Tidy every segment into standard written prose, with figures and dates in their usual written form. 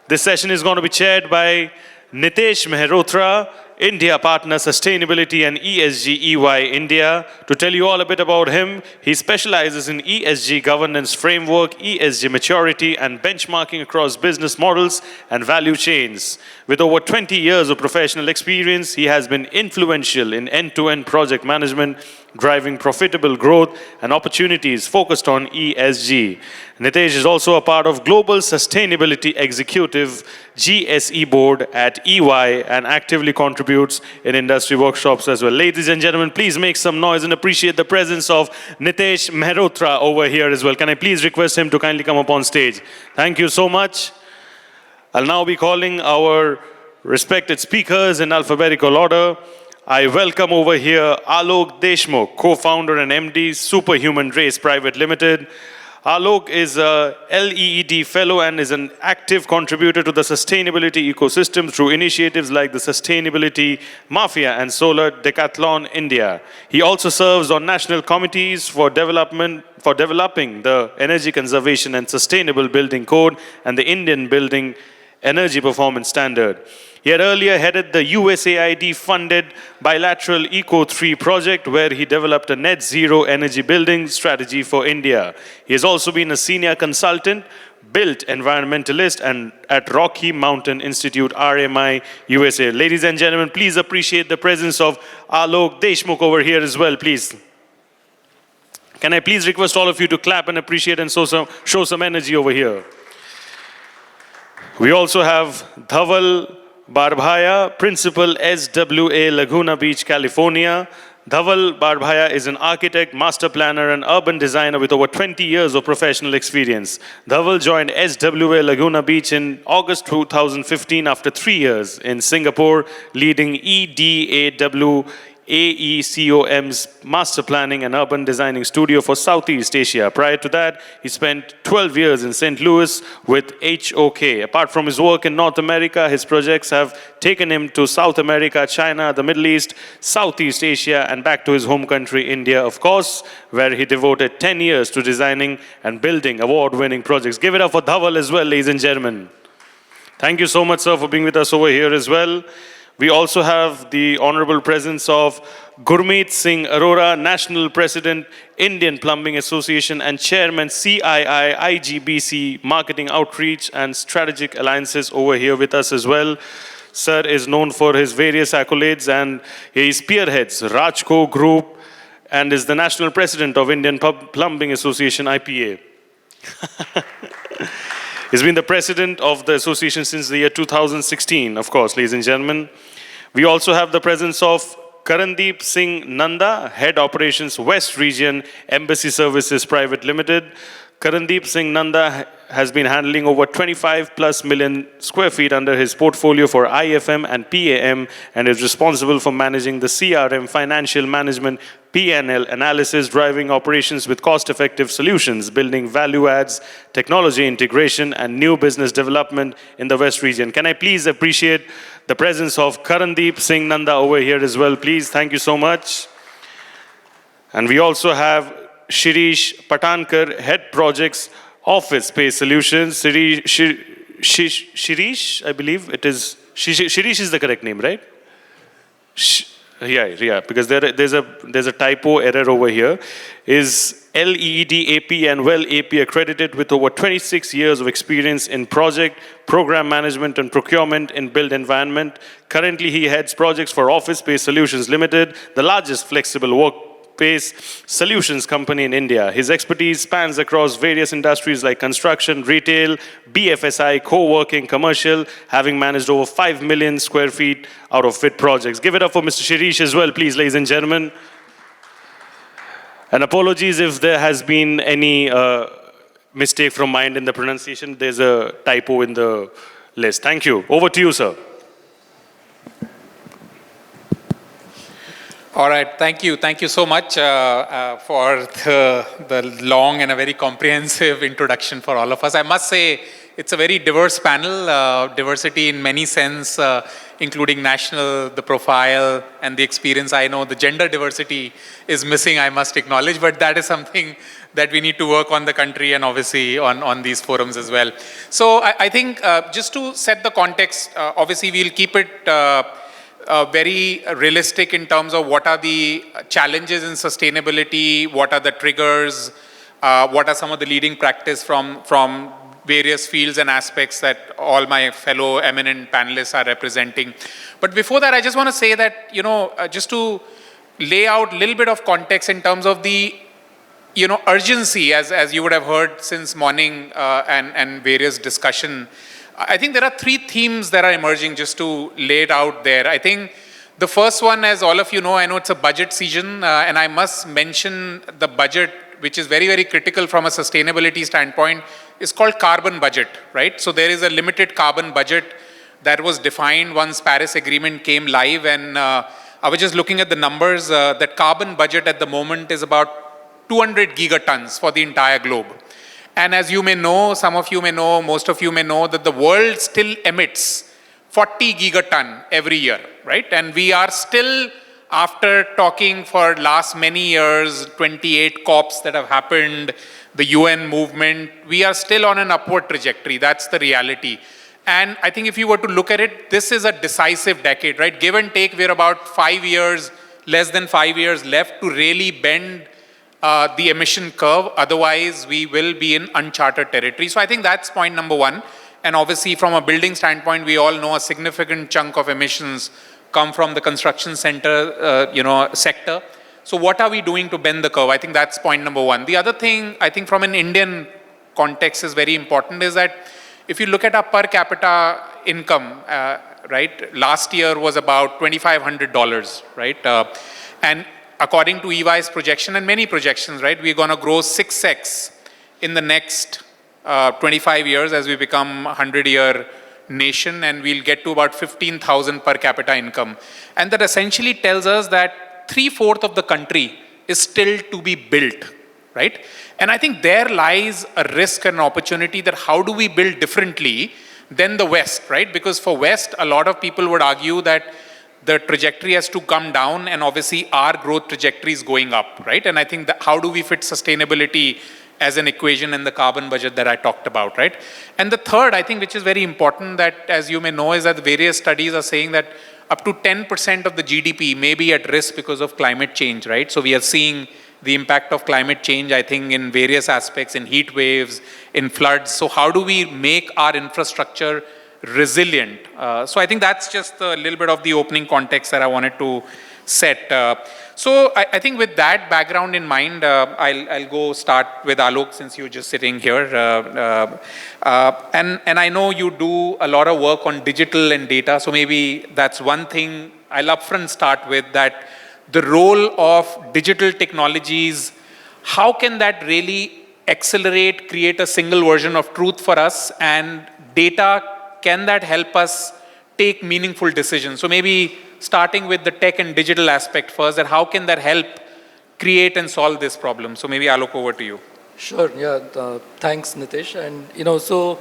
This session is going to be chaired by Nitesh Mehrotra, India Partner Sustainability and ESG EY India. To tell you all a bit about him, he specializes in ESG governance framework, ESG maturity and benchmarking across business models and value chains. With over 20 years of professional experience, he has been influential in end-to-end project management, driving profitable growth and opportunities focused on ESG. Nitesh is also a part of Global Sustainability Executive GSE Board at EY and actively contributes in industry workshops as well. Ladies and gentlemen, please make some noise and appreciate the presence of Nitesh Mehrotra over here as well. Can I please request him to kindly come up on stage? Thank you so much. I'll now be calling our respected speakers in alphabetical order. I welcome over here Aalok Deshmukh, co-founder and MD, SuperHumanRace Private Limited. Aalok is a LEED fellow and is an active contributor to the sustainability ecosystem through initiatives like the Sustainability Mafia and Solar Decathlon India. He also serves on national committees for developing the Energy Conservation and Sustainable Building Code and the Indian Building Energy Performance Standard. He had earlier headed the USAID-funded bilateral ECO3 project where he developed a net zero energy building strategy for India. He has also been a senior consultant, built environmentalist and at Rocky Mountain Institute, RMI, USA. Ladies and gentlemen, please appreciate the presence of Aalok Deshmukh over here as well, please. Can I please request all of you to clap and appreciate and show some energy over here. We also have Dhaval Barbhaya, Principal SWA Laguna Beach, California. Dhaval Barbhaya is an architect, master planner and urban designer with over 20 years of professional experience. Dhaval joined SWA Laguna Beach in August 2015 after 3 years in Singapore, leading EDAW AECOM's master planning and urban designing studio for Southeast Asia. Prior to that, he spent 12 years in St. Louis with HOK. Apart from his work in North America, his projects have taken him to South America, China, the Middle East, Southeast Asia, and back to his home country, India, of course, where he devoted 10 years to designing and building award-winning projects. Give it up for Dhaval as well, ladies and gentlemen. Thank you so much, sir, for being with us over here as well. We also have the honorable presence of Gurmit Singh Arora, National President, Indian Plumbing Association and Chairman, CII IGBC Marketing Outreach and Strategic Alliances over here with us as well. Sir is known for his various accolades and he spearheads Rajco Group and is the National President of Indian Plumbing Association, IPA. He's been the president of the association since the year 2016, of course, ladies and gentlemen. We also have the presence of Karandeep Singh Nanda, Head Operations West Region, Embassy Services Private Limited. Karandeep Singh Nanda has been handling over 25 plus million square feet under his portfolio for IFM and PAM and is responsible for managing the CRM, financial management, P&L analysis, driving operations with cost-effective solutions, building value adds, technology integration, and new business development in the West region. Can I please appreciate the presence of Karandeep Singh Nanda over here as well, please? Thank you so much. And we also have Shirish Patankar, Head Projects, Office Space Solutions. Shirish, I believe it is. Shirish is the correct name, right? Yeah, because there's a typo error over here. Is LEED AP and Well AP accredited with over 26 years of experience in project, program management and procurement in built environment. Currently, he heads projects for Office Space Solutions Limited, the largest flexible workspace solutions company in India. His expertise spans across various industries like construction, retail, BFSI, co-working, commercial, having managed over 5 million square feet out of fit projects. Give it up for Mr. Shirish as well, please, ladies and gentlemen. And apologies if there has been any mistake from my end in the pronunciation. There's a typo in the list. Thank you. Over to you, sir. All right, thank you. Thank you so much for the long and a very comprehensive introduction for all of us. I must say, it's a very diverse panel, diversity in many sense including national, the profile, and the experience. I know the gender diversity is missing, I must acknowledge, but that is something that we need to work on the country and obviously on these forums as well. So I think just to set the context, obviously we'll keep it very realistic in terms of what are the challenges in sustainability, what are the triggers, what are some of the leading practice from various fields and aspects that all my fellow eminent panelists are representing. But before that, I just want to say that, just to lay out a little bit of context in terms of the, urgency, as you would have heard since morning and various discussion. I think there are three themes that are emerging, just to lay it out there. I think the first one, as all of you know, I know it's a budget season, and I must mention the budget, which is very, very critical from a sustainability standpoint, is called carbon budget, right? So there is a limited carbon budget that was defined once Paris Agreement came live, and I was just looking at the numbers. That carbon budget at the moment is about 200 gigatons for the entire globe. And as you may know, some of you may know, most of you may know that the world still emits 40 gigaton every year, right? And we are still, after talking for last many years, 28 COPs that have happened, the UN movement, we are still on an upward trajectory. That's the reality. And I think if you were to look at it, this is a decisive decade, right? Give and take, we're about 5 years, less than 5 years left to really bend the emission curve. Otherwise, we will be in uncharted territory. So I think that's point number one. And obviously, from a building standpoint, we all know a significant chunk of emissions come from the construction sector. So what are we doing to bend the curve? I think that's point number one. The other thing, I think from an Indian context is very important, is that if you look at our per capita income, right, last year was about $2,500, right? And according to EY's projection and many projections, right, we're going to grow 6x in the next 25 years as we become a 100-year nation, and we'll get to about 15,000 per capita income. And that essentially tells us that 3/4 of the country is still to be built, right? And I think there lies a risk and an opportunity that how do we build differently than the West, right? Because for West, a lot of people would argue that the trajectory has to come down, and obviously our growth trajectory is going up, right? And I think that how do we fit sustainability as an equation in the carbon budget that I talked about, right? And the third, I think, which is very important, that as you may know, is that various studies are saying that up to 10% of the GDP may be at risk because of climate change, right? So we are seeing the impact of climate change, I think, in various aspects, in heat waves, in floods. So how do we make our infrastructure resilient? So I think that's just a little bit of the opening context that I wanted to set. So I think with that background in mind, I'll go start with Aalok, since you're just sitting here. And I know you do a lot of work on digital and data, so maybe that's one thing I'll upfront start with, that the role of digital technologies, how can that really accelerate, create a single version of truth for us, and data, can that help us take meaningful decisions? So maybe starting with the tech and digital aspect first, that how can that help create and solve this problem? So maybe Aalok, over to you. Sure, yeah, thanks Nitesh. And so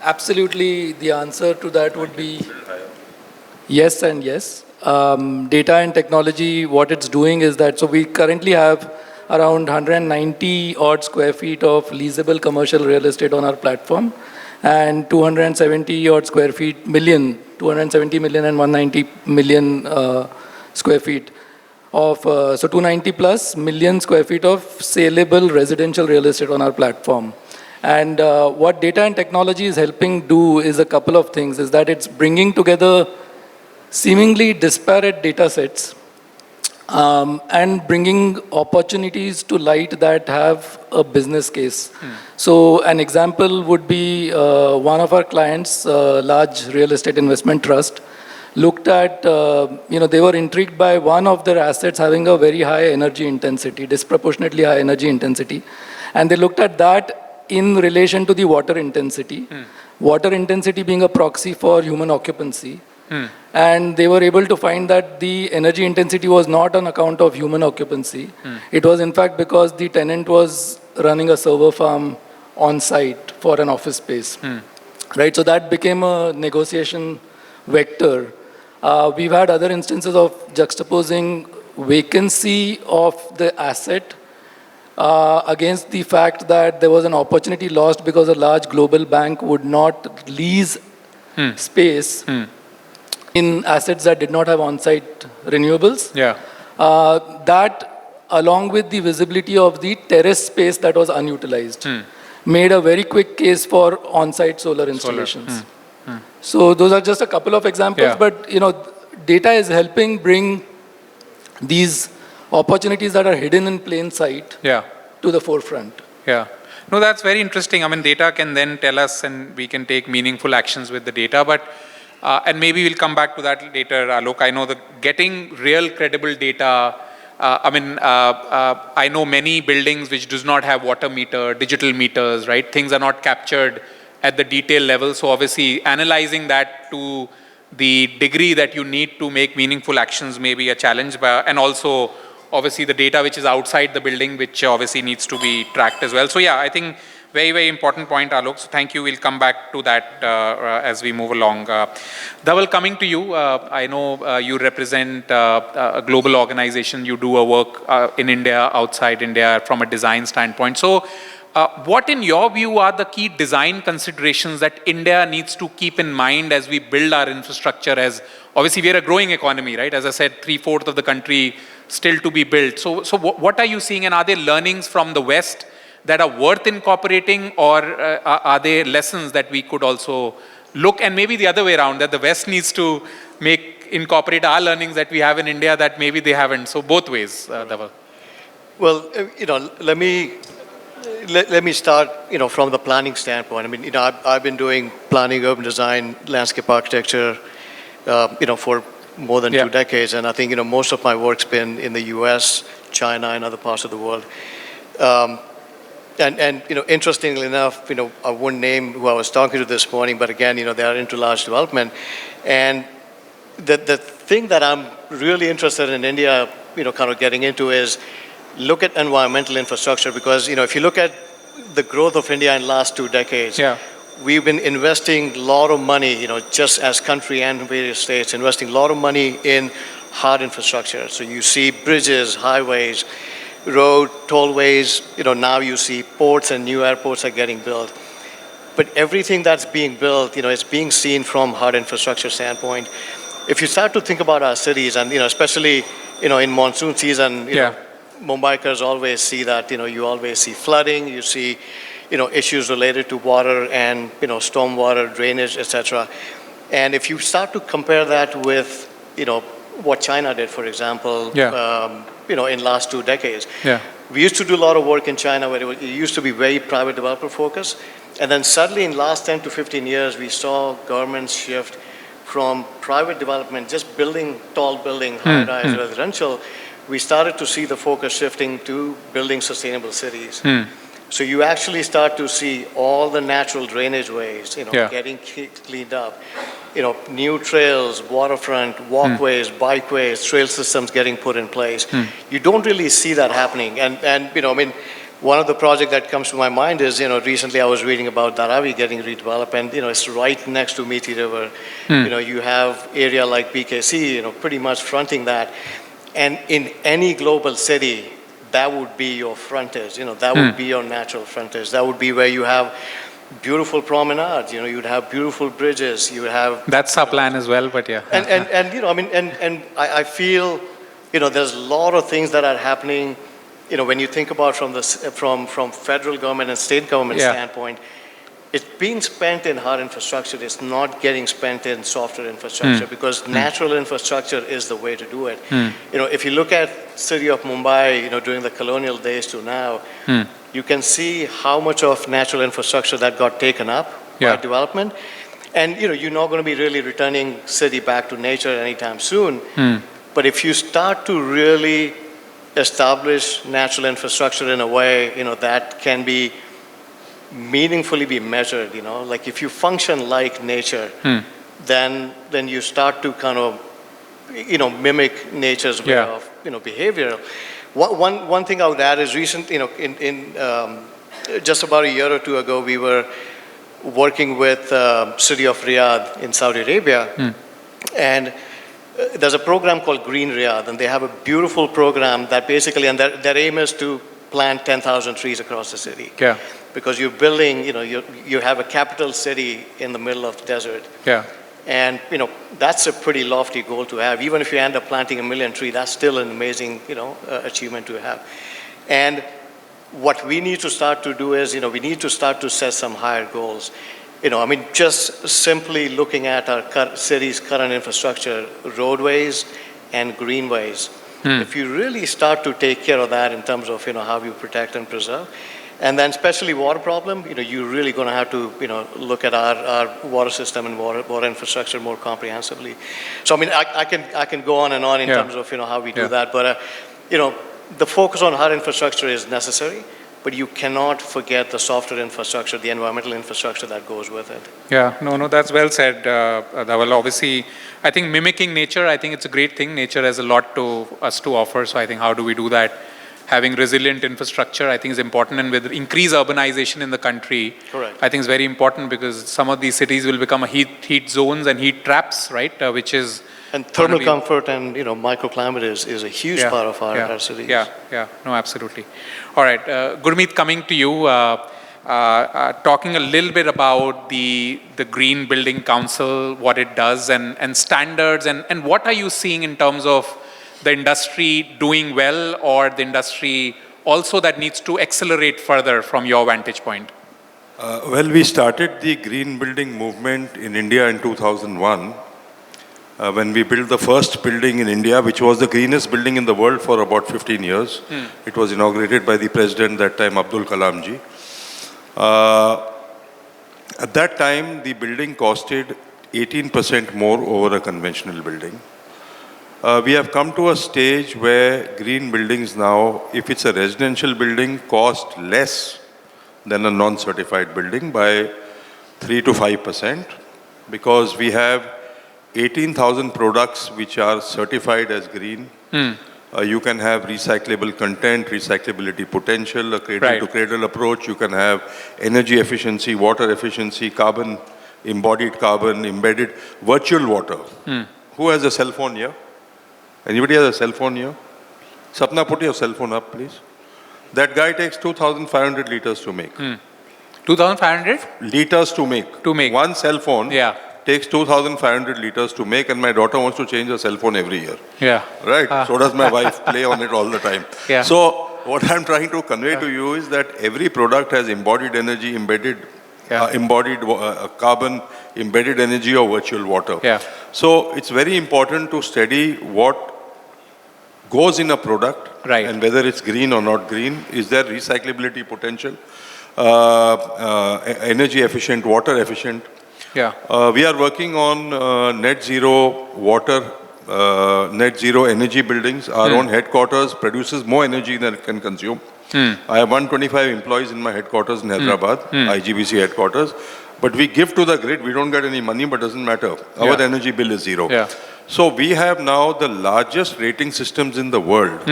absolutely the answer to that would be yes and yes. Data and technology, what it's doing is that, so we currently have around 190 odd square feet of leasable commercial real estate on our platform, and 270 odd square feet, 270 million and 190 million square feet of, so 290 plus million square feet of saleable residential real estate on our platform. And what data and technology is helping do is a couple of things, is that it's bringing together seemingly disparate data sets and bringing opportunities to light that have a business case. So an example would be one of our clients, large real estate investment trust, looked at, they were intrigued by one of their assets having a very high energy intensity, disproportionately high energy intensity. And they looked at that in relation to the water intensity, water intensity being a proxy for human occupancy. And they were able to find that the energy intensity was not on account of human occupancy. It was in fact because the tenant was running a server farm on site for an office space. Right, so that became a negotiation vector We've had other instances of juxtaposing vacancy of the asset against the fact that there was an opportunity lost because a large global bank would not lease space in assets that did not have on-site renewables. Yeah. That, along with the visibility of the terrace space that was unutilized, made a very quick case for on-site solar installations. So those are just a couple of examples, but data is helping bring these opportunities that are hidden in plain sight to the forefront. Yeah. No, that's very interesting. I mean, data can then tell us and we can take meaningful actions with the data, but and maybe we'll come back to that later, Aalok. I know that getting real credible data, I know many buildings which does not have water meter, digital meters, right? Things are not captured at the detail level. So obviously analyzing that to the degree that you need to make meaningful actions may be a challenge, and also obviously the data which is outside the building, which obviously needs to be tracked as well. So yeah, I think very, very important point, Aalok. So thank you. We'll come back to that as we move along. Dhaval, coming to you, I know you represent a global organization. You do a work in India, outside India, from a design standpoint. So what in your view are the key design considerations that India needs to keep in mind as we build our infrastructure? As obviously we are a growing economy, right? As I said, 3/4 of the country still to be built. So what are you seeing, and are there learnings from the West that are worth incorporating, or are there lessons that we could also look, and maybe the other way around, that the West needs to incorporate our learnings that we have in India that maybe they haven't? So both ways, Dhaval. Well, let me start, from the planning standpoint. I mean, I've been doing planning, urban design, landscape architecture, for more than 2 decades, and I think, most of my work's been in the US, China, and other parts of the world. And interestingly enough, I wouldn't name who I was talking to this morning, but again, they are into large development. And the thing that I'm really interested in India, kind of getting into is look at environmental infrastructure, because, if you look at the growth of India in the last 2 decades, we've been investing a lot of money, just as country and various states, investing a lot of money in hard infrastructure. So you see bridges, highways, road, tollways, now you see ports and new airports are getting built. But everything that's being built, is being seen from hard infrastructure standpoint. If you start to think about our cities, and, especially, in monsoon season, Mumbaikars always see that, you always see flooding, you see, issues related to water and, stormwater, drainage, etc. And if you start to compare that with, what China did, for example, in last 2 decades. We used to do a lot of work in China where it used to be very private developer focused. And then suddenly in the last 10 to 15 years, we saw governments shift from private development, just building tall building, high-rise residential. We started to see the focus shifting to building sustainable cities. So you actually start to see all the natural drainage ways, getting cleaned up. New trails, waterfront, walkways, bikeways, trail systems getting put in place. You don't really see that happening. And one of the projects that comes to my mind is, recently I was reading about Dharavi getting redeveloped, and, it's right next to Methi River. You have area like BKC, pretty much fronting that. And in any global city, that would be your frontage, that would be your natural frontage. That would be where you have beautiful promenades, you'd have beautiful bridges, you would have... That's our plan as well, but yeah. And I feel, there's a lot of things that are happening, when you think about from federal government and state government standpoint, it's being spent in hard infrastructure. It's not getting spent in software infrastructure, because natural infrastructure is the way to do it. If you look at city of Mumbai, during the colonial days to now, you can see how much of natural infrastructure that got taken up by development. And, you're not going to be really returning city back to nature anytime soon. But if you start to really establish natural infrastructure in a way, that can be meaningfully be measured, like if you function like nature, then you start to kind of, mimic nature's way of, behavior. One thing I would add is recently, in just about a year or 2 ago, we were working with city of Riyadh in Saudi Arabia, and there's a program called Green Riyadh, and they have a beautiful program that basically, and their aim is to plant 10,000 trees across the city. Yeah. Because you're building, you have a capital city in the middle of the desert. Yeah. And, that's a pretty lofty goal to have. Even if you end up planting 1 million trees, that's still an amazing, achievement to have. And what we need to start to do is, we need to start to set some higher goals. Just simply looking at our city's current infrastructure, roadways and greenways. If you really start to take care of that in terms of, how you protect and preserve, and then especially water problem, you're really going to have to, look at our water system and water infrastructure more comprehensively. So, I can go on and on in terms of, how we do that. But, the focus on hard infrastructure is necessary, but you cannot forget the software infrastructure, the environmental infrastructure that goes with it. Yeah, no, that's well said, Dhaval. Obviously, I think mimicking nature, I think it's a great thing. Nature has a lot to us to offer. So I think how do we do that? Having resilient infrastructure, I think is important. And with increased urbanization in the country, correct, I think is very important because some of these cities will become a heat zones and heat traps, right? Which is... And thermal comfort and, microclimate is a huge part of our cities. Yeah, no, absolutely. All right, Gurmit, coming to you, talking a little bit about the Green Building Council, what it does and standards and what are you seeing in terms of the industry doing well or the industry also that needs to accelerate further from your vantage point? Well, we started the green building movement in India in 2001. When we built the first building in India, which was the greenest building in the world for about 15 years. It was inaugurated by the president that time, Abdul Kalam ji. At that time, the building costed 18% more over a conventional building. We have come to a stage where green buildings now, if it's a residential building, cost less than a non-certified building by 3 to 5%, because we have 18,000 products which are certified as green. You can have recyclable content, recyclability potential, a cradle-to-cradle approach. You can have energy efficiency, water efficiency, carbon, embodied carbon, embedded, virtual water. Who has a cell phone here? Anybody has a cell phone here? Sapna, put your cell phone up, please. That guy takes 2,500 liters to make. 2,500? Liters to make. To make. One cell phone. Yeah. Takes 2,500 liters to make, and my daughter wants to change her cell phone every year. Yeah. Right? So does my wife play on it all the time. Yeah. So what I'm trying to convey to you is that every product has embodied energy, embodied carbon, embedded energy or virtual water. Yeah. So it's very important to study what goes in a product and whether it's green or not green. Is there recyclability potential, energy efficient, water efficient? Yeah. We are working on net zero water, net zero energy buildings. Our own headquarters produces more energy than it can consume. I have 125 employees in my headquarters in Hyderabad, IGBC headquarters. But we give to the grid, we don't get any money, but doesn't matter. Our energy bill is zero. Yeah. So we have now the largest rating systems in the world.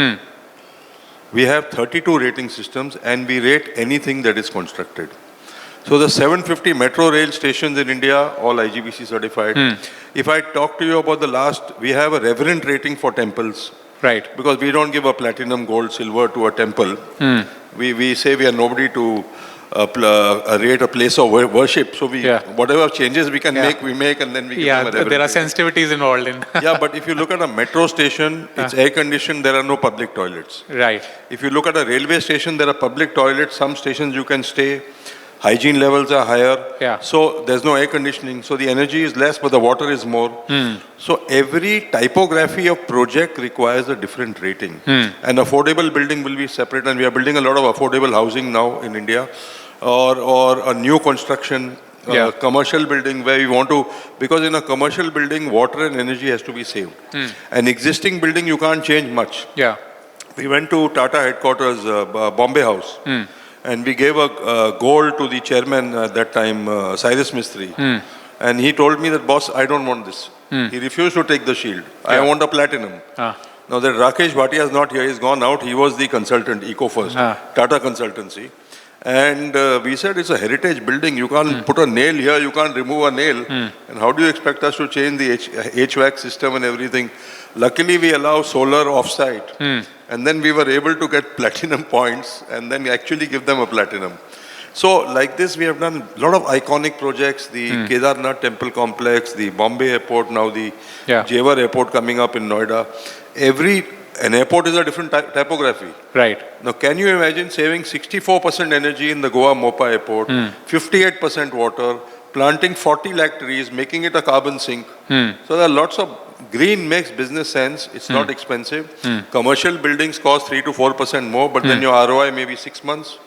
We have 32 rating systems and we rate anything that is constructed. So the 750 metro rail stations in India, all IGBC certified. If I talk to you about the last, we have a reverend rating for temples. Right. Because we don't give a platinum, gold, silver to a temple. We say we are nobody to rate a place of worship. So we, whatever changes we can make, we make, and then we give them a reverend there are rating. sensitivities involved in. But if you look at a metro station, it's air conditioned, there are no public toilets. Right. If you look at a railway station, there are public toilets. Some stations you can stay. Hygiene levels are higher, so there's no air conditioning, so the energy is less, but the water is more. So every typography of project requires a different rating. An affordable building will be separate, and we are building a lot of affordable housing now in India, or a new construction, commercial building where we want to, because in a commercial building, water and energy has to be saved. An existing building, you can't change much. We went to Tata headquarters, Bombay House. And we gave a gold to the chairman at that time, Cyrus Mistry. And he told me that, boss, I don't want this. He refused to take the shield. I want a platinum. Now that Rakesh Bhatia is not here, he's gone out. He was the consultant, EcoFirst, Tata Consultancy. And we said it's a heritage building. You can't put a nail here, you can't remove a nail. And how do you expect us to change the HVAC system and everything? Luckily, we allow solar off-site. And then we were able to get platinum points and then actually give them a platinum. So like this, we have done a lot of iconic projects, the Kedarnath Temple Complex, the Bombay Airport, now the Jewar Airport coming up in Noida. An airport is a different typography. Right. Now, can you imagine saving 64% energy in the Goa Mopa Airport, 58% water, planting 40 lakh trees, making it a carbon sink. So there are lots of, green makes business sense, it's not expensive. Commercial buildings cost 3 to 4% more, but then your ROI may be 6 months.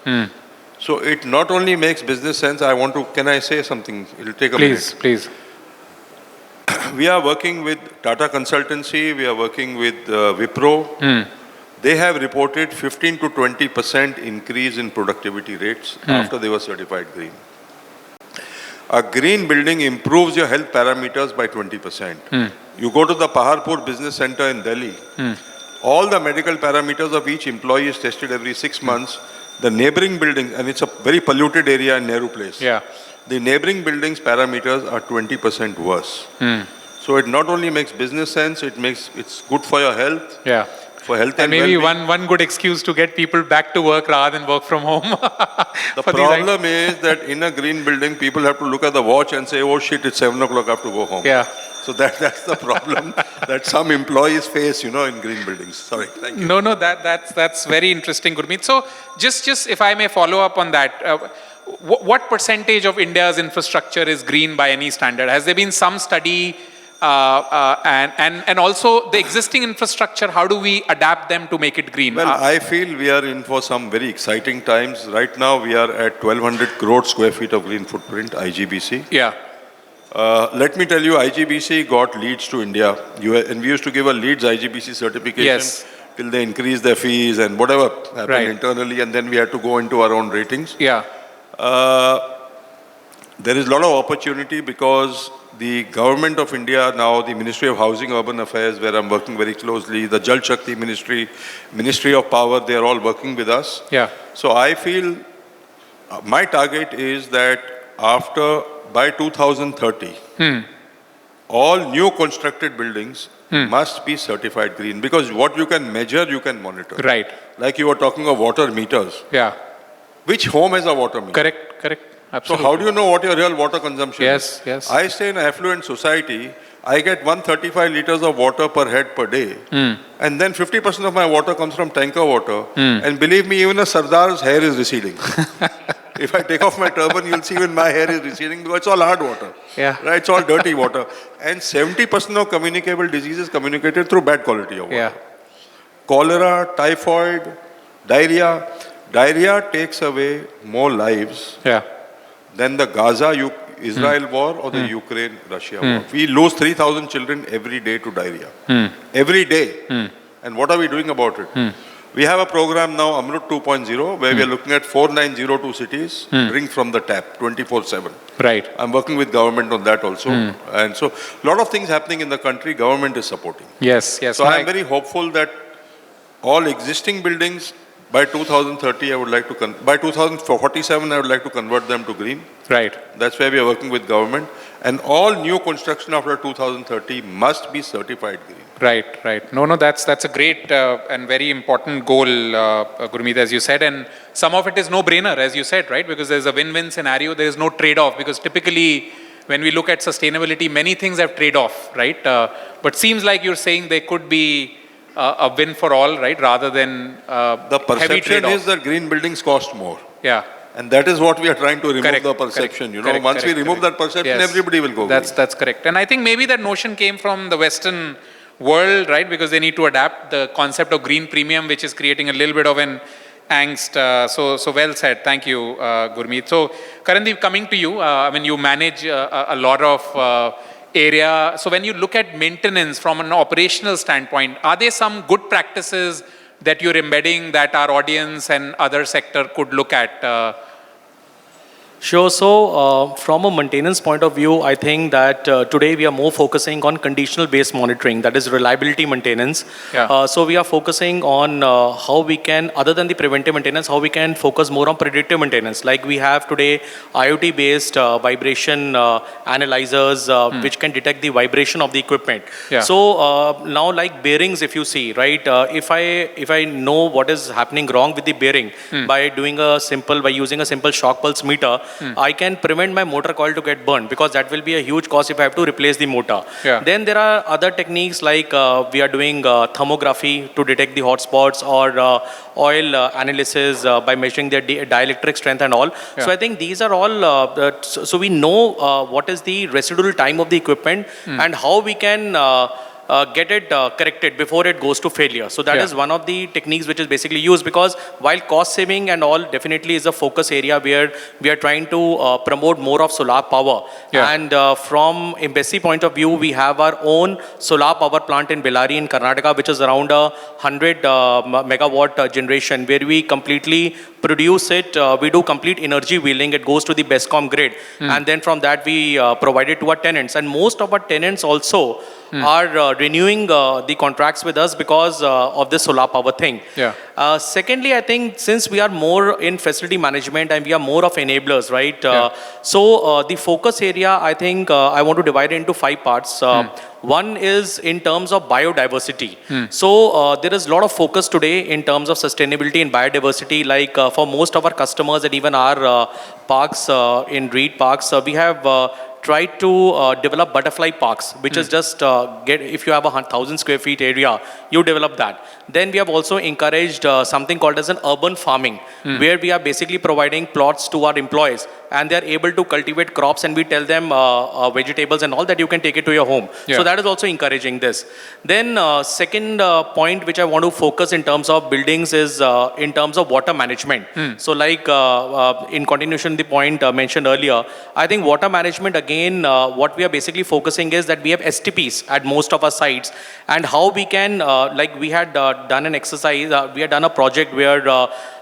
So it not only makes business sense, can I say something? It'll take a minute. Please. We are working with Tata Consultancy, we are working with Wipro. They have reported 15 to 20% increase in productivity rates after they were certified green. A green building improves your health parameters by 20%. You go to the Paharpur Business Center in Delhi, all the medical parameters of each employee is tested every 6 months. The neighboring building, and it's a very polluted area in Nehru Place. The neighboring buildings' parameters are 20% worse. So it not only makes business sense, it's good for your health. For health and maybe well-being. one good excuse to get people back to work rather than work from home. The problem is that in a green building, people have to look at the watch and say, oh shit, it's 7 o'clock, I have to go home. So that's the problem that some employees face, in green buildings. Sorry, thank you. No, that's very interesting, Gurmit. So just if I may follow up on that, what percentage of India's infrastructure is green by any standard? Has there been some study? And also the existing infrastructure, how do we adapt them to make it green? Well, I feel we are in for some very exciting times. Right now, we are at 1,200 crore square feet of green footprint, IGBC. Let me tell you, IGBC got leads to India. And we used to give a leads IGBC certification till they increased their fees and whatever happened internally, and then we had to go into our own ratings. There is a lot of opportunity because the government of India now, the Ministry of Housing, Urban Affairs, where I'm working very closely, the Jal Shakti Ministry, Ministry of Power, they are all working with us. So I feel my target is that by 2030, all new constructed buildings must be certified green, because what you can measure, you can monitor. Like you were talking of water meters. Which home has a water meter? Correct. Absolutely. So how do you know what your real water consumption is? I stay in an affluent society. I get 135 liters of water per head per day. And then 50% of my water comes from tanker water. And believe me, even a Sardar's hair is receding. If I take off my turban, you'll see even my hair is receding because it's all hard water. Right? It's all dirty water. And 70% of communicable diseases communicated through bad quality of water. Cholera, typhoid, diarrhea. Diarrhea takes away more lives than the Gaza-Israel war or the Ukraine-Russia war. We lose 3,000 children every day to diarrhea. Every day. And what are we doing about it? We have a program now, Amrut 2.0, where we are looking at 4902 cities, drink from the tap, 24/7. I'm working with government on that also. And so, a lot of things happening in the country, government is supporting. So I'm very hopeful that all existing buildings, by 2030, I would like to, by 2047, I would like to convert them to green. That's why we are working with government. And all new construction after 2030 must be certified green. No, that's a great and very important goal, Gurmit, as you said. And some of it is no-brainer, as you said, right? Because there's a win-win scenario. There is no trade-off. Because typically, when we look at sustainability, many things have trade-off, right? But seems like you're saying there could be a win for all, right? Rather than the perception is that green buildings cost more. And that is what we are trying to remove the perception. Once we remove that perception, everybody will go green. That's correct. And I think maybe that notion came from the Western world, right? Because they need to adapt the concept of green premium, which is creating a little bit of an angst. So well said. Thank you, Gurmit. So Karandeep, coming to you, you manage a lot of area. So when you look at maintenance from an operational standpoint, are there some good practices that you're embedding that our audience and other sector could look at? Sure. So, from a maintenance point of view, I think that today we are more focusing on conditional-based monitoring, that is reliability maintenance. Yeah. So, we are focusing on how we can, other than the preventive maintenance, how we can focus more on predictive maintenance. Like we have today IoT-based vibration analyzers, which can detect the vibration of the equipment. Yeah. So, now like bearings, if you see, right, if I know what is happening wrong with the bearing by using a simple shock pulse meter, I can prevent my motor coil to get burned, because that will be a huge cost if I have to replace the motor. Yeah. Then there are other techniques like we are doing thermography to detect the hotspots, or oil analysis by measuring their dielectric strength and all. Yeah. So I think these are all, so we know what is the residual time of the equipment and how we can get it corrected before it goes to failure. So that is one of the techniques which is basically used, because while cost saving and all definitely is a focus area where we are trying to promote more of solar power. Yeah. And from embassy point of view, we have our own solar power plant in Bellary in Karnataka, which is around 100 megawatt generation, where we completely produce it. We do complete energy wheeling. It goes to the BESCOM grid. And then from that we provide it to our tenants. And most of our tenants also are renewing the contracts with us because of this solar power thing. Yeah. Secondly, I think since we are more in facility management and we are more of enablers, right? So the focus area, I think I want to divide it into 5 parts. One is in terms of biodiversity. So there is a lot of focus today in terms of sustainability and biodiversity. Like for most of our customers and even our parks in REIT parks, we have try to develop butterfly parks, which is just if you have 1,000 square feet area, you develop that. Then we have also encouraged something called as an urban farming, where we are basically providing plots to our employees, and they are able to cultivate crops, and we tell them vegetables and all that you can take it to your home. Yeah. So that is also encouraging this. Then second point which I want to focus in terms of buildings is in terms of water management. So like in continuation the point mentioned earlier, I think water management again, what we are basically focusing is that we have STPs at most of our sites, and how we can, like we had done an exercise, we had done a project where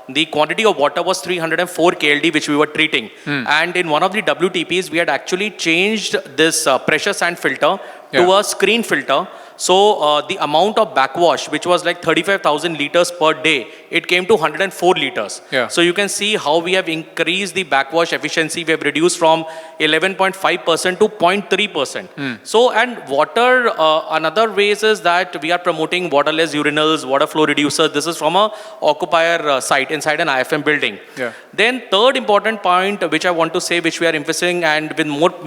the quantity of water was 304 KLD, which we were treating. And in one of the WTPs, we had actually changed this pressure sand filter to a screen filter. So the amount of backwash, which was like 35,000 liters per day, it came to 104 liters. Yeah. So you can see how we have increased the backwash efficiency. We have reduced from 11.5% to 0.3%. So, and water, another ways is that we are promoting waterless urinals, water flow reducers. This is from a occupier site inside an IFM building. Yeah. Then third important point which I want to say, which we are emphasizing, and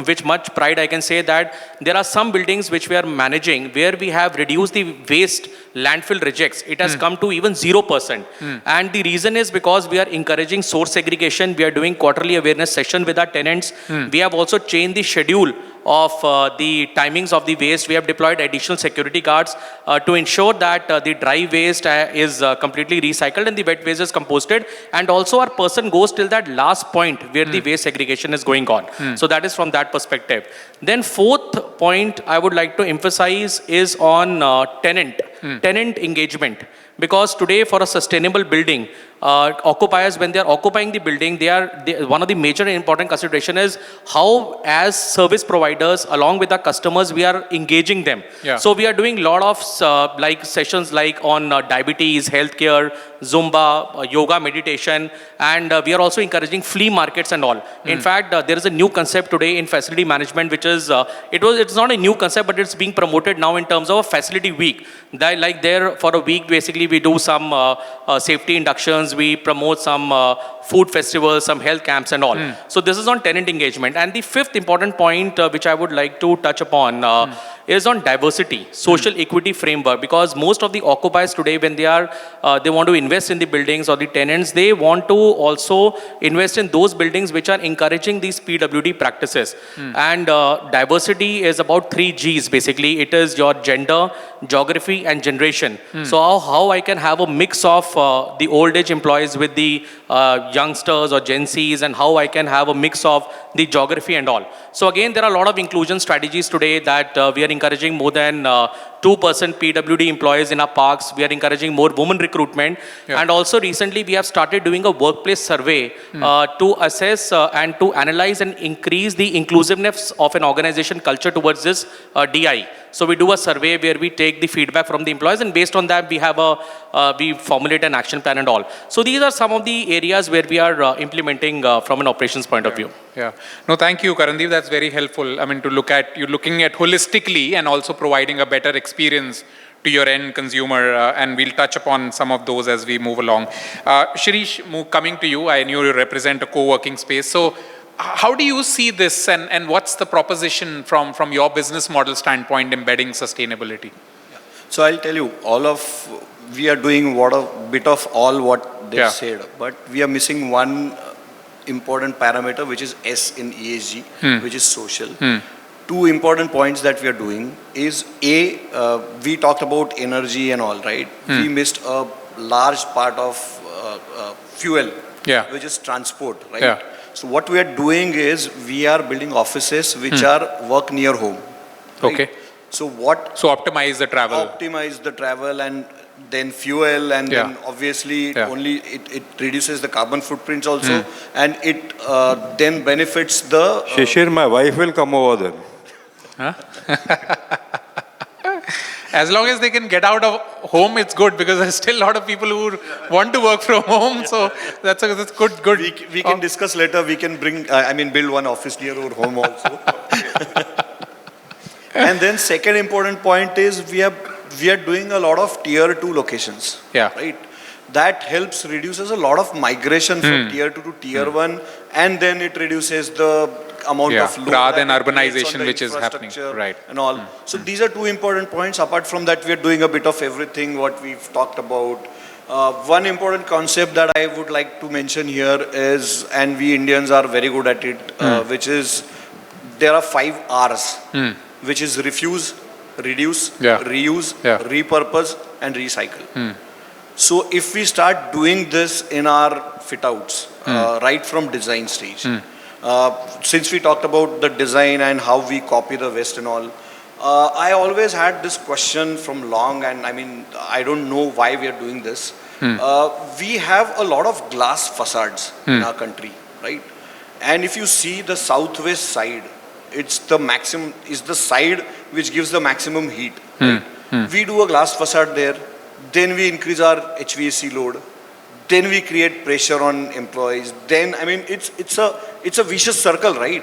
with much pride I can say that there are some buildings which we are managing where we have reduced the waste landfill rejects. It has come to even 0%. And the reason is because we are encouraging source segregation. We are doing quarterly awareness session with our tenants. We have also changed the schedule of the timings of the waste. We have deployed additional security guards to ensure that the dry waste is completely recycled and the wet waste is composted. And also our person goes till that last point where the waste segregation is going on. So that is from that perspective. Then fourth point I would like to emphasize is on tenant engagement. Because today for a sustainable building, occupiers, when they are occupying the building, one of the major important consideration is how, as service providers, along with our customers, we are engaging them. Yeah. So we are doing a lot of like sessions like on diabetes, healthcare, Zumba, yoga, meditation, and we are also encouraging flea markets and all. In fact, there is a new concept today in facility management, which is it's not a new concept, but it's being promoted now in terms of a facility week. Like there for a week, basically we do some safety inductions, we promote some food festivals, some health camps and all. So this is on tenant engagement. And the fifth important point which I would like to touch upon is on diversity, social equity framework, because most of the occupiers today, when they want to invest in the buildings or the tenants, they want to also invest in those buildings which are encouraging these PWD practices. And diversity is about 3 Gs basically. It is your gender, geography and generation. So how I can have a mix of the old age employees with the youngsters or Gen Zs, and how I can have a mix of the geography and all. So again, there are a lot of inclusion strategies today that we are encouraging more than 2% PWD employees in our parks. We are encouraging more women recruitment. And also recently we have started doing a workplace survey to assess and to analyze and increase the inclusiveness of an organization culture towards this DI. So we do a survey where we take the feedback from the employees, and based on that we formulate an action plan and all. So these are some of the areas where we are implementing from an operations point of view. Yeah. No, thank you, Karandeep. That's very helpful. I mean, you're looking at holistically and also providing a better experience to your end consumer, and we'll touch upon some of those as we move along. Shirish, coming to you, I knew you represent a co-working space. So how do you see this, and what's the proposition from your business model standpoint embedding sustainability? So I'll tell you, we are doing a bit of all what they said, but we are missing one important parameter, which is S in ESG, which is social. Two important points that we are doing is we talked about energy and all, right? We missed a large part of fuel, which is transport, right? So what we are doing is we are building offices which are work near home. Right? Okay. So optimize the travel. Optimize the travel and then fuel, and then obviously it reduces the carbon footprints also, and it then benefits the... Shishir, my wife will come over then. Huh? As long as they can get out of home, it's good, because there's still a lot of people who want to work from home. So that's good. We can discuss later. We can build one office near our home also. And then second important point is we are doing a lot of tier 2 locations. Right? That reduces a lot of migration from tier 2 to tier 1, and then it reduces the amount of load rather than urbanization which is happening, right? And all. So these are two important points. Apart from that, we are doing a bit of everything what we've talked about. One important concept that I would like to mention here is, and we Indians are very good at it, which is there are 5 R's, which is refuse, reduce, reuse, repurpose, and recycle. So if we start doing this in our fit-outs, right from design stage, since we talked about the design and how we copy the West and all, I always had this question from long, and I don't know why we are doing this. We have a lot of glass facades in our country, right? And if you see the southwest side, it's the side which gives the maximum heat. Right? We do a glass facade there, then we increase our HVAC load, then we create pressure on employees. Then it's a vicious circle, right?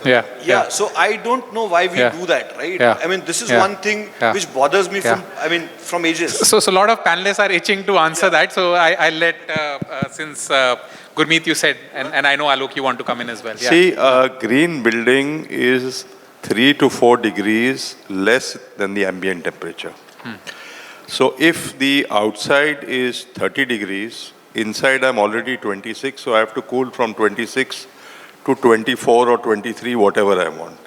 Yeah. So I don't know why we do that, right? This is one thing which bothers me from ages. So a lot of panelists are itching to answer that. So I'll let since Gurmit you said, and I know Aalok you want to come in as well. See, a green building is 3 to 4 degrees less than the ambient temperature. So if the outside is 30 degrees, inside I'm already 26, so I have to cool from 26 to 24 or 23, whatever I want.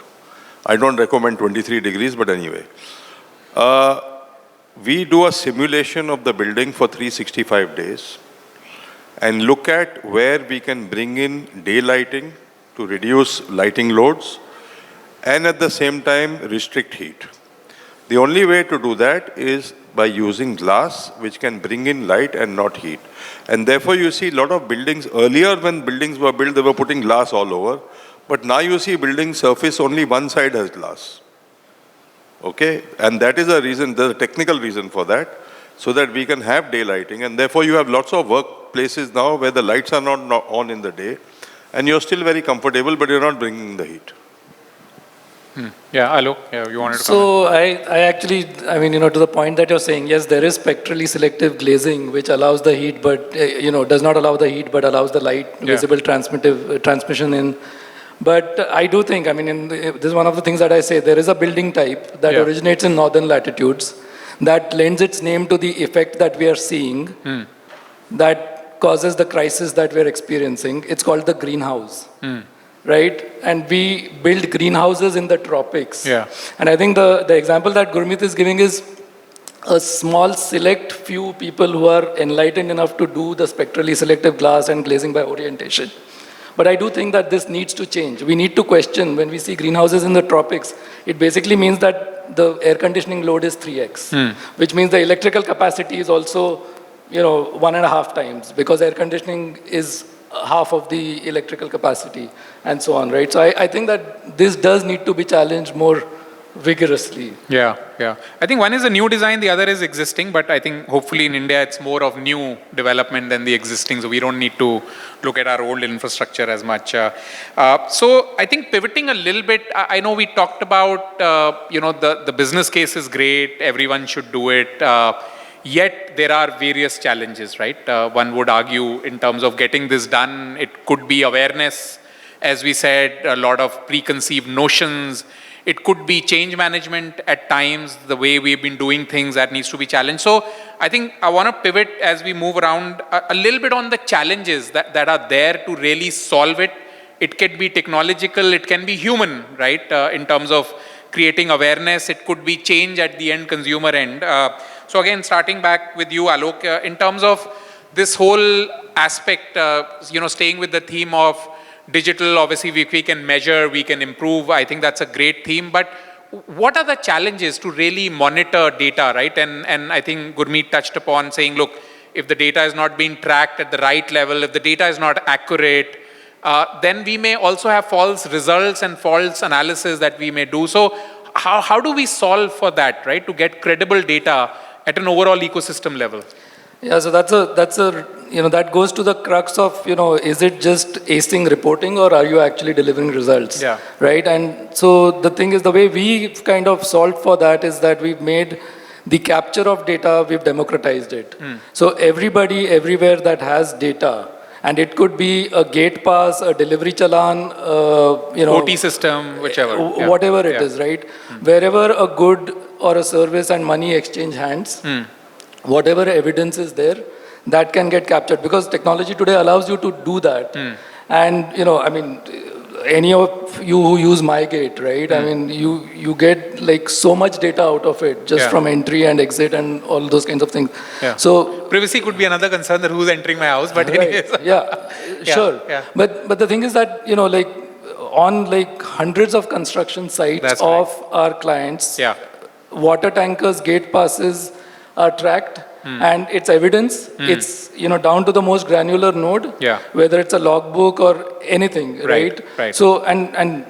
I don't recommend 23 degrees, but anyway. We do a simulation of the building for 365 days and look at where we can bring in daylighting to reduce lighting loads and at the same time restrict heat. The only way to do that is by using glass, which can bring in light and not heat. And therefore you see a lot of buildings, earlier when buildings were built, they were putting glass all over. But now you see building surface, only one side has glass. Okay? And that is a reason, there's a technical reason for that, so that we can have daylighting. And therefore you have lots of workplaces now where the lights are not on in the day, and you're still very comfortable, but you're not bringing the heat. Yeah, Aalok, you wanted to comment? So I actually, to the point that you're saying, yes, there is spectrally selective glazing, which allows the heat, but, does not allow the heat, but allows the light visible transmission in. But I do think, this is one of the things that I say, there is a building type that originates in northern latitudes that lends its name to the effect that we are seeing that causes the crisis that we're experiencing. It's called the greenhouse. Right? And we build greenhouses in the tropics. And I think the example that Gurmit is giving is a small select few people who are enlightened enough to do the spectrally selective glass and glazing by orientation. But I do think that this needs to change. We need to question, when we see greenhouses in the tropics, it basically means that the air conditioning load is 3x, which means the electrical capacity is also, 1.5 times, because air conditioning is half of the electrical capacity and so on, right? So I think that this does need to be challenged more vigorously. Yeah. I think one is a new design, the other is existing, but I think hopefully in India it's more of new development than the existing, so we don't need to look at our old infrastructure as much. So I think pivoting a little bit, I know we talked about, the business case is great, everyone should do it, yet there are various challenges, right? One would argue in terms of getting this done, it could be awareness, as we said, a lot of preconceived notions. It could be change management at times, the way we've been doing things that needs to be challenged. So I think I want to pivot as we move around a little bit on the challenges that are there to really solve it. It can be technological, it can be human, right? In terms of creating awareness, it could be change at the end consumer end. So again, starting back with you, Aalok, in terms of this whole aspect, staying with the theme of digital, obviously we can measure, we can improve. I think that's a great theme. But what are the challenges to really monitor data, right? And I think Gurmit touched upon saying, look, if the data is not being tracked at the right level, if the data is not accurate, then we may also have false results and false analysis that we may do. So how do we solve for that, right? To get credible data at an overall ecosystem level? Yeah, so that's a that goes to the crux of, is it just acing reporting or are you actually delivering results? Yeah. Right? And so the thing is, the way we've kind of solved for that is that we've made the capture of data, we've democratized it. So everybody, everywhere that has data, and it could be a gate pass, a delivery challan, OT system, whichever. Whatever it is, right? Wherever a good or a service and money exchange hands, whatever evidence is there, that can get captured, because technology today allows you to do that. And, any of you who use MyGate, right? I mean, you get like so much data out of it, just from entry and exit and all those kinds of things. Yeah. So privacy could be another concern, that who's entering my house, but anyways. Sure. Yeah. But the thing is that, on like hundreds of construction sites of our clients, water tankers, gate passes are tracked. And it's evidence, it's down to the most granular node, whether it's a logbook or anything, right? So, and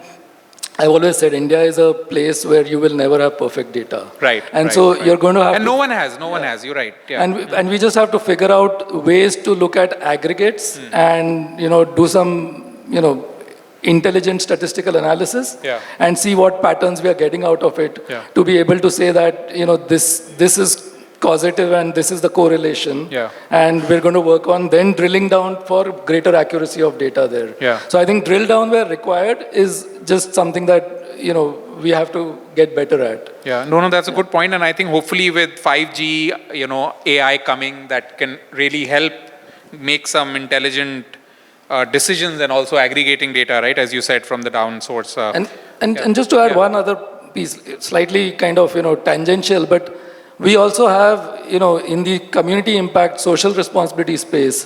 I've always said India is a place where you will never have perfect data. And so you're going to have and no one has, you're right. And we just have to figure out ways to look at aggregates and, do some, intelligent statistical analysis and see what patterns we are getting out of it to be able to say that, this is causative and this is the correlation, and we're going to work on then drilling down for greater accuracy of data there. So I think drill down where required is just something that we have to get better at. No, that's a good point, and I think hopefully with 5G, AI coming, that can really help make some intelligent decisions and also aggregating data, right, as you said, from the down source. And just to add one other piece, slightly kind of tangential, but we also have, in the community impact, social responsibility space,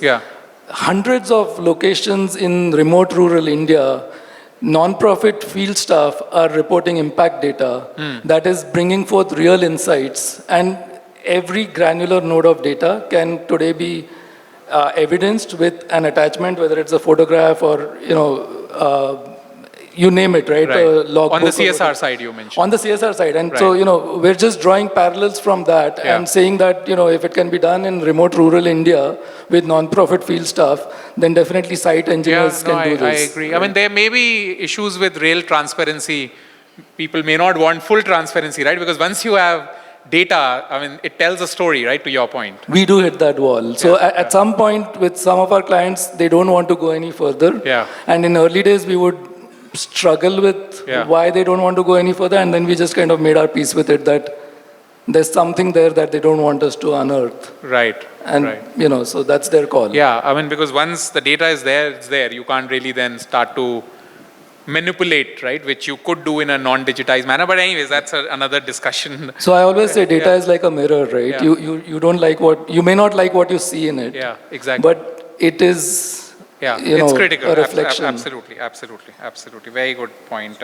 hundreds of locations in remote rural India, non-profit field staff are reporting impact data that is bringing forth real insights. And every granular node of data can today be evidenced with an attachment, whether it's a photograph or, you name it, right? On the CSR side, you mentioned. On the CSR side. And so, we're just drawing parallels from that and saying that, if it can be done in remote rural India with non-profit field staff, then definitely site engineers can do this. I agree. Right? I mean, there may be issues with real transparency. People may not want full transparency, right? Because once you have data, I mean, it tells a story, right, to your point. We do hit that wall. So at some point with some of our clients, they don't want to go any further. And in early days, we would struggle with why they don't want to go any further, and then we just kind of made our peace with it, that there's something there that they don't want us to unearth. And, so that's their call. I mean, because once the data is there, it's there. You can't really then start to manipulate, right, which you could do in a non-digitized manner. But anyways, that's another discussion. So I always say data is like a mirror, right? You don't like you may not like what you see in it. Exactly. But it is Yeah, you it's know, critical. a reflection. Absolutely. Very good point.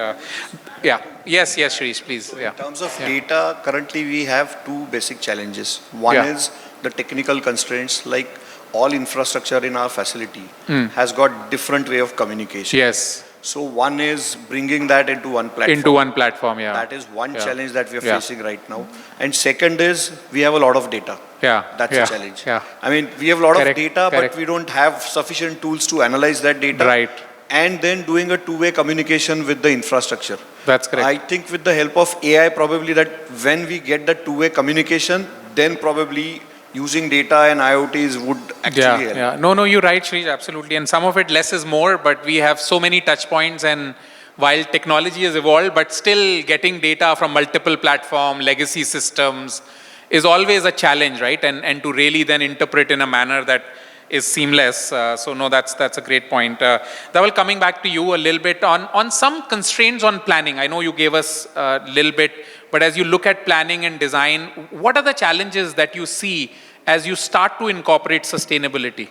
Yeah. Yes, Shirish, please. Yeah. In terms of Yeah. data, currently we have two basic challenges. One Yeah. is the technical constraints, like all infrastructure in our facility has got different way of communication. Yes. So one is bringing that into one platform. Into one platform, yeah. That is one Yeah. challenge that we are Yeah. facing right now. And second is we have a lot of data. Yeah. That's yeah. a challenge. Yeah. I mean, we have a lot Correct, of data, correct. but we don't have sufficient tools to analyze that data. Right. And then doing a two-way communication with the infrastructure. That's correct. I think with the help of AI, probably that when we get the two-way communication, then probably using data and IoTs would actually help. Yeah. No, you're right, Shirish, absolutely. And some of it less is more, but we have so many touch points, and while technology has evolved, but still getting data from multiple platform, legacy systems is always a challenge, right? And to really then interpret in a manner that is seamless. So no, that's a great point. Dhaval, coming back to you a little bit on some constraints on planning. I know you gave us a little bit, but as you look at planning and design, what are the challenges that you see as you start to incorporate sustainability?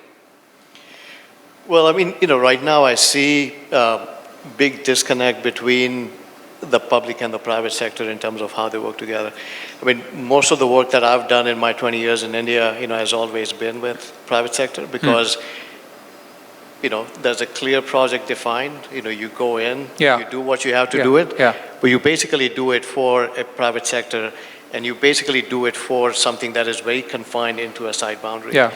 Well, I mean, right now I see big disconnect between the public and the private sector in terms of how they work together. I mean, most of the work that I've done in my 20 years in India, has always been with private sector because, there's a clear project defined. You go in, Yeah. you do what you have to do it, Yeah. but you basically do it for a private sector, and you basically do it for something that is very confined into a site boundary. Yeah.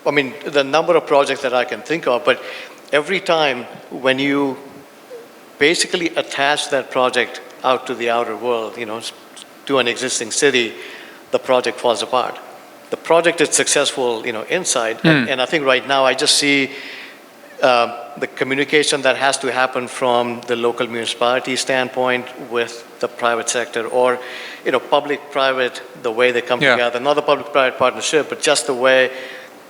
I mean, the number of projects that I can think of, but every time when you basically attach that project out to the outer world, to an existing city, the project falls apart. The project is successful, inside, and I think right now I just see the communication that has to happen from the local municipality standpoint with the private sector, or public-private, the way they come together, not the public-private partnership, but just the way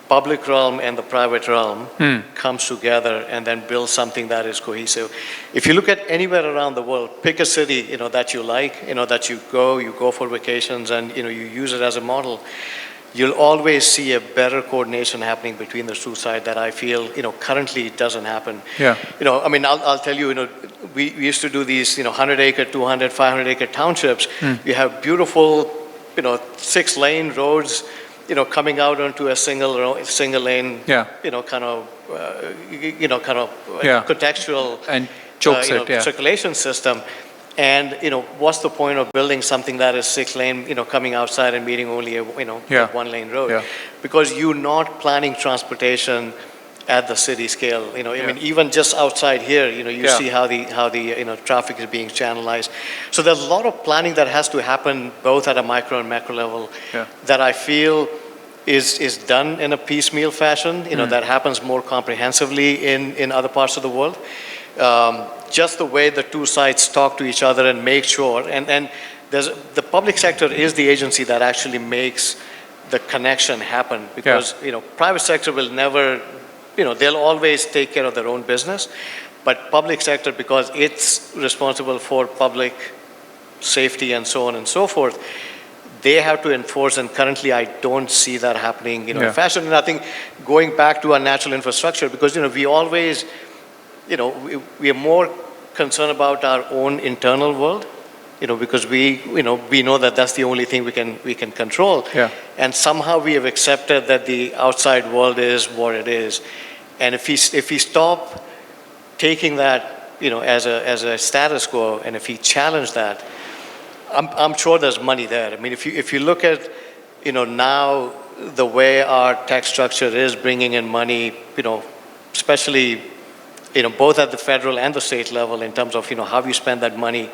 public realm and the private realm comes together and then builds something that is cohesive. If you look at anywhere around the world, pick a city, that you like, that you go for vacations, and you use it as a model. You'll always see a better coordination happening between the two sides that I feel, currently doesn't happen. Yeah. I mean, I'll tell you, we used to do these, 100-acre, 200, 500-acre townships. You have beautiful, 6-lane roads, coming out onto a single lane, Yeah. kind of Yeah. contextual And chokes it, circulation system. And, what's the point of building something that is 6-lane, coming outside and meeting only a, Yeah. 1-lane road? Yeah. Because you're not planning transportation at the city scale. I mean, even just outside here, you Yeah. see how the traffic is being channelized. So there's a lot of planning that has to happen both at a micro and macro level that I feel is done in a piecemeal fashion, that happens more comprehensively in other parts of the world. Just the way the two sides talk to each other and make sure, and the public sector is the agency that actually makes the connection happen, because private sector will never, they'll always take care of their own business, but public sector, because it's responsible for public safety and so on and so forth, they have to enforce, and currently I don't see that happening in fashion. And I think going back to our natural infrastructure, because we always, we are more concerned about our own internal world, because we know that that's the only thing we can control. Yeah. And somehow we have accepted that the outside world is what it is. And if we stop taking that, as a status quo, and if we challenge that, I'm sure there's money there. I mean, if you look at, now the way our tax structure is bringing in money, especially, both at the federal and the state level, in terms of, how you spend that money.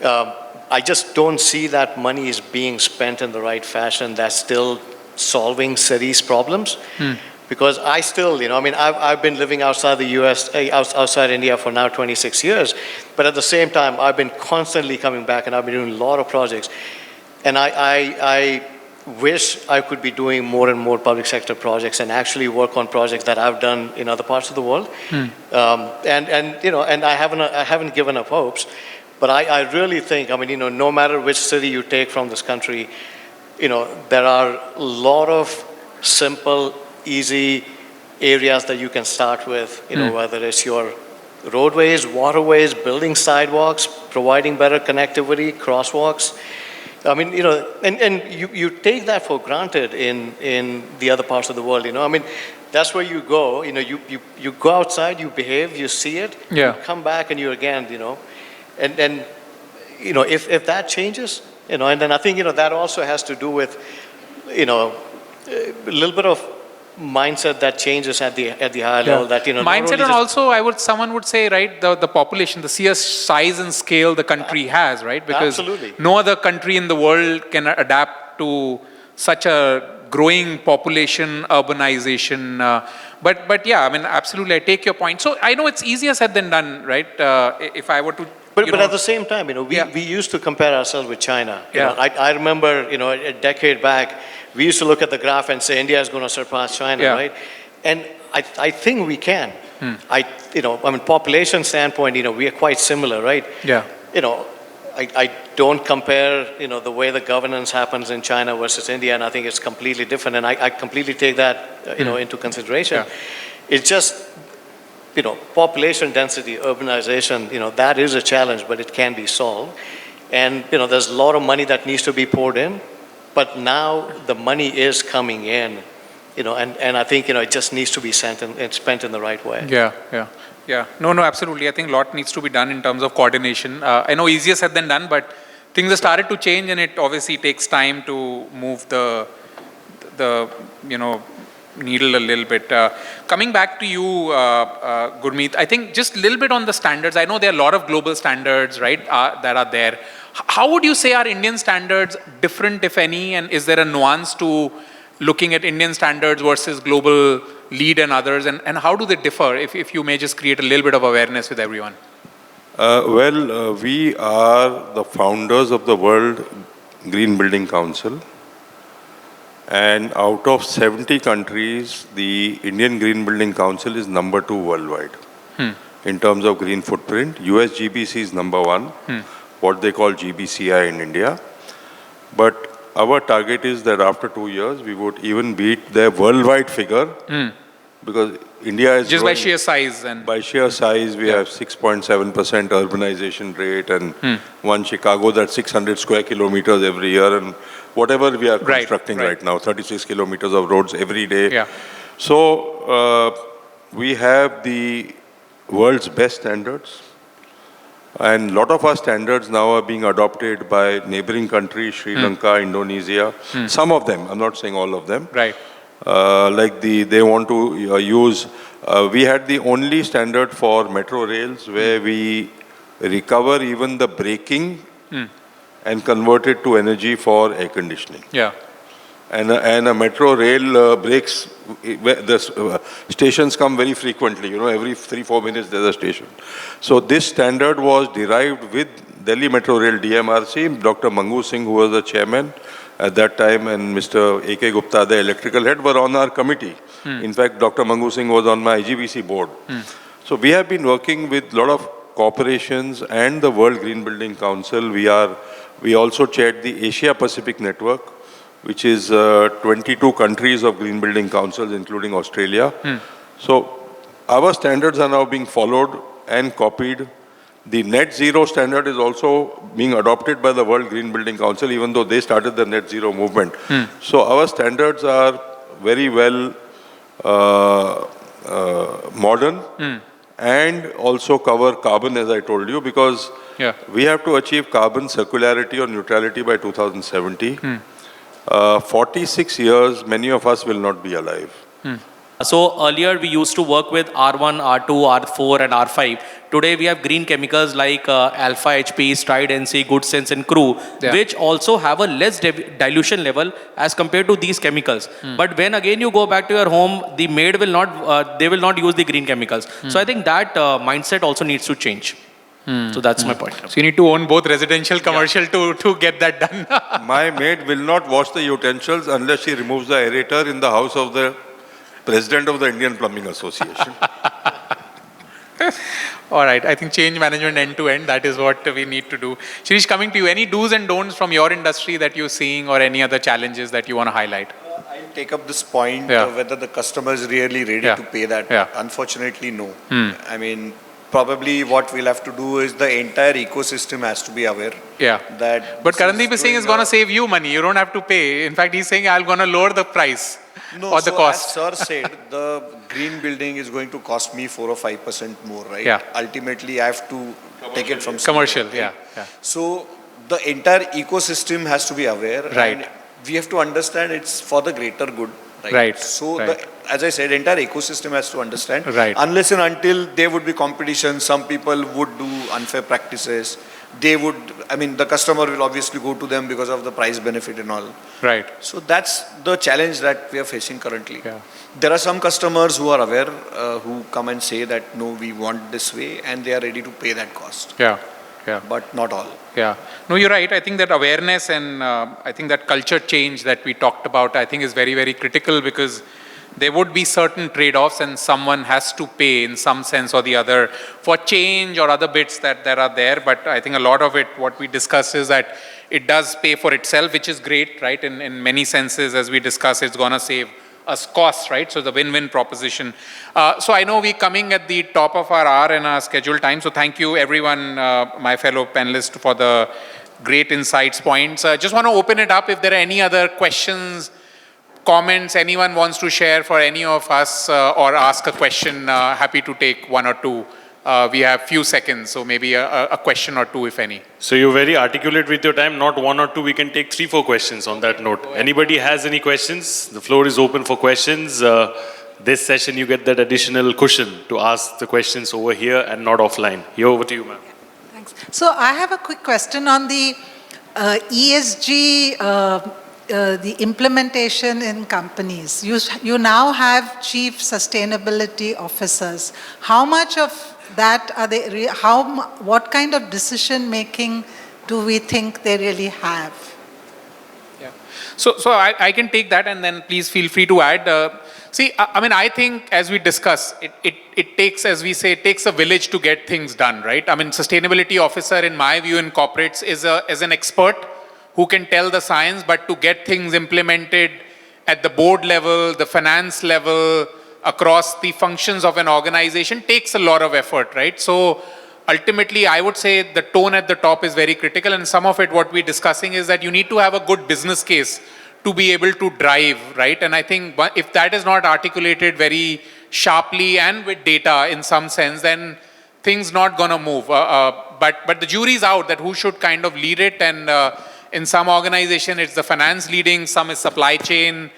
I just don't see that money is being spent in the right fashion that's still solving cities' problems. Because I still, I've been living outside the US, outside India for now 26 years, but at the same time, I've been constantly coming back, and I've been doing a lot of projects. And I wish I could be doing more and more public sector projects and actually work on projects that I've done in other parts of the world. And I haven't given up hopes, but I really think, no matter which city you take from this country, there are a lot of simple, easy areas that you can start with, whether it's your roadways, waterways, building sidewalks, providing better connectivity, crosswalks. I mean, and you take that for granted in the other parts of the world, I mean, that's where you go, you go outside, you behave, you see it, Yeah. you come back and you again, and if that changes, and then I think, that also has to do with, a little bit of mindset that changes at the higher level. That not mindset, only and just- also someone would say, right, the population, the sheer size and scale the country has, right? Because Absolutely. no other country in the world can adapt to such a growing population, urbanization. But yeah, I mean, absolutely, I take your point. So I know it's easier said than done, right? If I were to, But at the same time, we used to compare ourselves with China. I remember, a decade back, we used to look at the graph and say India is going to surpass China, right? And I think we can. I mean, population standpoint, we are quite similar, right? Yeah. I don't compare, the way the governance happens in China versus India, and I think it's completely different, and I completely take that, into consideration. It's just, population density, urbanization, that is a challenge, but it can be solved. And, there's a lot of money that needs to be poured in, but now the money is coming in, and I think, it just needs to be spent in the right way. Yeah. No, absolutely. I think a lot needs to be done in terms of coordination. I know easier said than done, but things have started to change, and it obviously takes time to move the needle a little bit. Coming back to you, Gurmit, I think just a little bit on the standards. I know there are a lot of global standards, right, that are there. How would you say are Indian standards different, if any, and is there a nuance to looking at Indian standards versus global lead and others, and how do they differ, if you may just create a little bit of awareness with everyone? We are the founders of the World Green Building Council, and out of 70 countries, the Indian Green Building Council is number 2 worldwide in terms of green footprint. US GBC is number 1, what they call GBCI in India. But our target is that after 2 years, we would even beat their worldwide figure, because India is just by growing. sheer size. And By sheer size, we have 6.7% urbanization rate, and one Chicago that's 600 square kilometers every year, and whatever we are constructing right now, 36 kilometers of roads every day. Yeah. So we have the world's best standards. And a lot of our standards now are being adopted by neighboring countries, Sri Lanka, Indonesia. Some of them, I'm not saying all of them. Right. Like they want to use, we had the only standard for metro rails where we recover even the braking and convert it to energy for air conditioning. Yeah. And a metro rail breaks, the stations come very frequently, every 3-4 minutes there's a station. So this standard was derived with Delhi Metro Rail DMRC, Dr. Mangu Singh, who was the chairman at that time, and Mr. A.K. Gupta, the electrical head, were on our committee. In fact, Dr. Mangu Singh was on my IGBC board. So we have been working with a lot of corporations and the World Green Building Council. We also chaired the Asia Pacific Network, which is 22 countries of Green Building Councils, including Australia. So our standards are now being followed and copied. The net zero standard is also being adopted by the World Green Building Council, even though they started the net zero movement. So our standards are very well modern and also cover carbon, as I told you, because we have to achieve carbon circularity or neutrality by 2070. 46 years, many of us will not be alive. So earlier we used to work with R1, R2, R4 and R5. Today we have green chemicals like Alpha HP, Stride NC, Good Sense and Crew, which also have a less dilution level as compared to these chemicals. But when again you go back to your home, the maid will not, they will not use the green chemicals. So I think that mindset also needs to change. So that's my point. So you need to own both residential, commercial to get that done. My maid will not wash the utensils unless she removes the aerator in the house of the President of the Indian Plumbing Association. All right, I think change management end to end, that is what we need to do. Shirish, coming to you, any do's and don'ts from your industry that you're seeing or any other challenges that you want to highlight? In take up this point, whether the customer is really ready to pay that. Unfortunately, no. I mean, probably what we'll have to do is the entire ecosystem has to be aware. That but Karandeep is saying it's going to save you money. You don't have to pay. In fact, he's saying I'm going to lower the price or the cost. As sir said, the green building is going to cost me 4 or 5% more, right? Ultimately, I have to take it from commercial. Right? So the entire ecosystem has to be aware. Right. And we have to understand it's for the greater good. Right. So, as I said, entire ecosystem has to understand. Right. Unless and until there would be competition, some people would do unfair practices. They would, I mean, the customer will obviously go to them because of the price benefit and all. Right. So that's the challenge that we are facing currently. There are some customers who are aware, who come and say that, no, we want this way, and they are ready to pay that cost. But not all. No, you're right. I think that awareness and I think that culture change that we talked about, I think is very, very critical, because there would be certain trade-offs and someone has to pay in some sense or the other for change or other bits that are there. But I think a lot of it, what we discussed is that it does pay for itself, which is great, right? In many senses, as we discussed, it's going to save us costs, right? So the win-win proposition. So I know we're coming at the top of our hour and our scheduled time. So thank you everyone, my fellow panelists, for the great insights, points. I just want to open it up if there are any other questions, comments anyone wants to share for any of us, or ask a question. Happy to take one or two. We have few seconds, so maybe a question or two, if any. So you're very articulate with your time, not one or two. We can take 3-4 questions on that note. Anybody has any questions? The floor is open for questions. This session, you get that additional cushion to ask the questions over here and not offline. Here, over to you, ma'am. Thanks. So I have a quick question on the ESG, the implementation in companies. You now have chief sustainability officers. How much of that are they? What kind of decision making do we think they really have? So I can take that, and then please feel free to add. See, I mean, I think as we discuss, it takes, as we say, it takes a village to get things done, right? I mean, sustainability officer, in my view, in corporates is an expert who can tell the science, but to get things implemented at the board level, the finance level, across the functions of an organization takes a lot of effort, right? So ultimately, I would say the tone at the top is very critical, and some of it, what we're discussing is that you need to have a good business case to be able to drive, right? And I think if that is not articulated very sharply and with data in some sense, then things not gonna move. But the jury's out that who should kind of lead it, and in some organization, it's the finance leading, some is supply chain,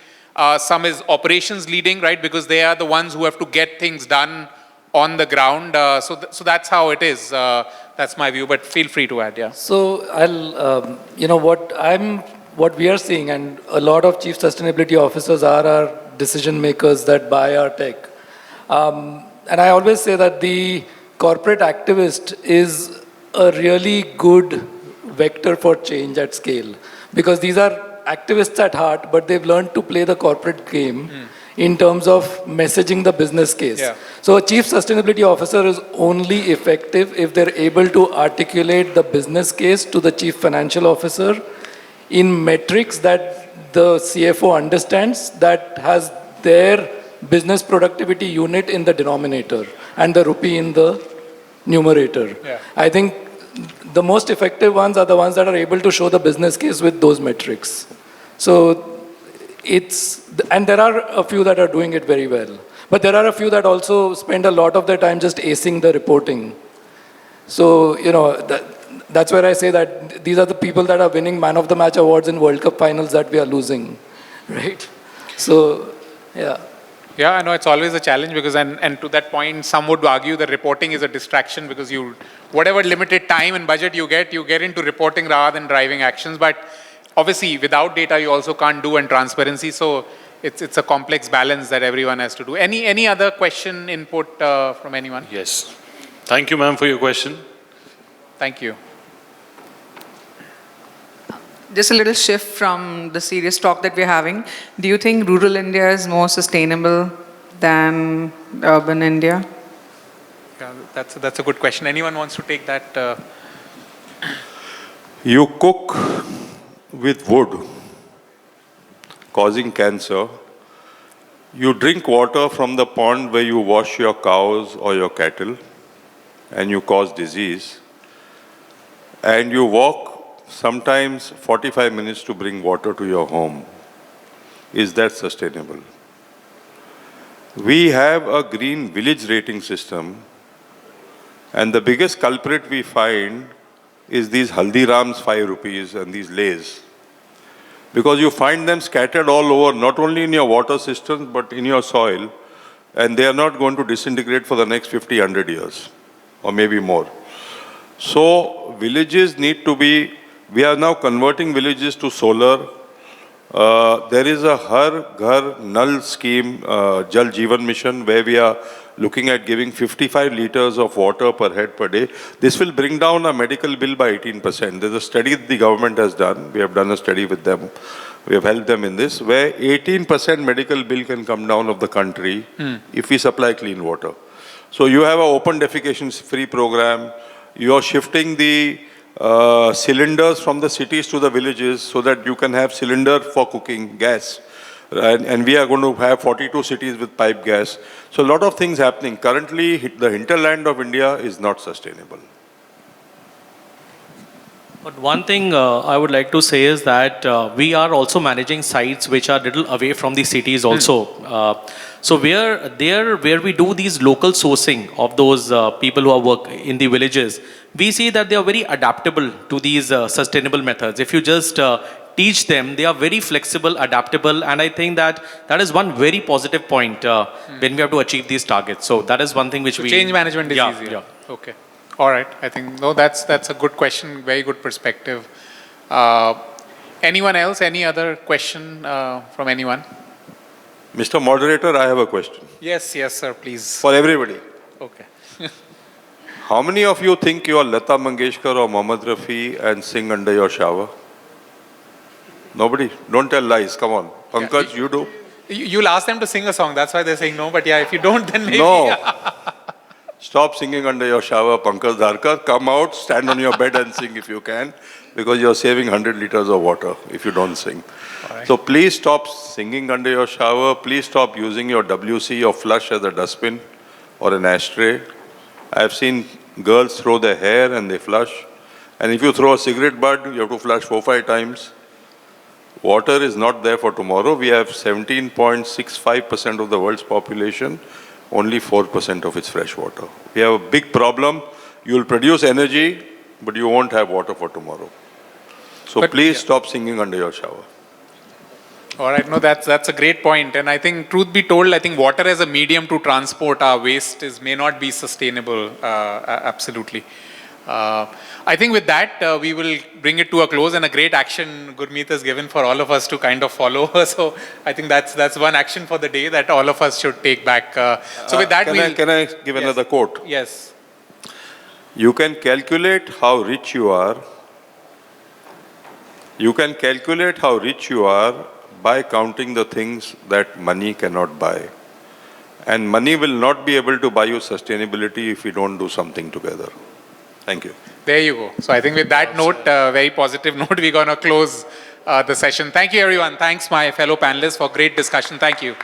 some is operations leading, right? Because they are the ones who have to get things done on the ground. So that's how it is. That's my view, but feel free to add, So I'll, what we are seeing, and a lot of chief sustainability officers are our decision makers that buy our tech. And I always say that the corporate activist is a really good vector for change at scale, because these are activists at heart, but they've learned to play the corporate game in terms of messaging the business case. So a chief sustainability officer is only effective if they're able to articulate the business case to the chief financial officer in metrics that the CFO understands, that has their business productivity unit in the denominator and the rupee in the numerator. I think the most effective ones are the ones that are able to show the business case with those metrics. So and there are a few that are doing it very well. But there are a few that also spend a lot of their time just acing the reporting. So, that's where I say that these are the people that are winning man of the match awards in World Cup finals that we are losing, right? So, Yeah, I know it's always a challenge, because, and to that point, some would argue that reporting is a distraction, because whatever limited time and budget you get into reporting rather than driving actions. But obviously, without data, you also can't do, and transparency. So it's a complex balance that everyone has to do. Any other question, input from anyone? Yes. Thank you, ma'am, for your question. Thank you. Just a little shift from the serious talk that we're having. Do you think rural India is more sustainable than urban India? Yeah, that's a good question. Anyone wants to take that? You cook with wood, causing cancer, You drink water from the pond where you wash your cows or your cattle and you cause disease. And you walk sometimes 45 minutes to bring water to your home. Is that sustainable? We have a green village rating system, and the biggest culprit we find is these Haldirams 5 rupees and these lays. Because you find them scattered all over, not only in your water systems, but in your soil, and they are not going to disintegrate for the next 50, 100 years, or maybe more. So villages need to be, we are now converting villages to solar. There is a Har Ghar Nal scheme, Jal Jeevan Mission, where we are looking at giving 55 liters of water per head per day. This will bring down our medical bill by 18%. There's a study the government has done. We have done a study with them. We have helped them in this, where 18% medical bill can come down of the country if we supply clean water. So you have an open defecation free program. You are shifting the cylinders from the cities to the villages so that you can have cylinder for cooking gas. And we are going to have 42 cities with pipe gas. So a lot of things happening. Currently, the hinterland of India is not sustainable. But one thing I would like to say is that we are also managing sites which are little away from the cities also. So where we do these local sourcing of those people who are work in the villages, we see that they are very adaptable to these sustainable methods. If you just teach them, they are very flexible, adaptable, and I think that that is one very positive point when we have to achieve these targets. So that is one thing which we... Change management is easier. Yeah. Okay. All right. I think, no, that's a good question, very good perspective. Anyone else? Any other question from anyone? Mr. Moderator, I have a question. Yes, sir, please. For everybody. Okay. How many of you think you are Lata Mangeshkar or Mohammed Rafi and sing under your shower? Nobody? Don't tell lies, come on. Pankaj, you do? You'll ask them to sing a song, that's why they're saying no, but yeah, if you don't, then maybe. No. Stop singing under your shower, Pankaj Dharkar. Come out, stand on your bed and sing if you can, because you're saving 100 liters of water if you don't sing. Right. So please stop singing under your shower. Please stop using your WC or flush as a dustbin or an ashtray. I've seen girls throw their hair and they flush. And if you throw a cigarette butt, you have to flush 4-5 times. Water is not there for tomorrow. We have 17.65% of the world's population, only 4% of its fresh water. We have a big problem. You will produce energy, but you won't have water for tomorrow. So please stop singing under your shower. All right, no, that's a great point. And I think, truth be told, I think water as a medium to transport our waste may not be sustainable, absolutely. I think with that, we will bring it to a close, and a great action Gurmit has given for all of us to kind of follow. So I think that's one action for the day that all of us should take back. So with that, can I give another quote? Yes. You can calculate how rich you are. You can calculate how rich you are by counting the things that money cannot buy. And money will not be able to buy you sustainability if we don't do something together. Thank you. There you go. So I think with that note, very positive note, we're going to close the session. Thank you, everyone. Thanks, my fellow panelists, for great discussion. Thank you.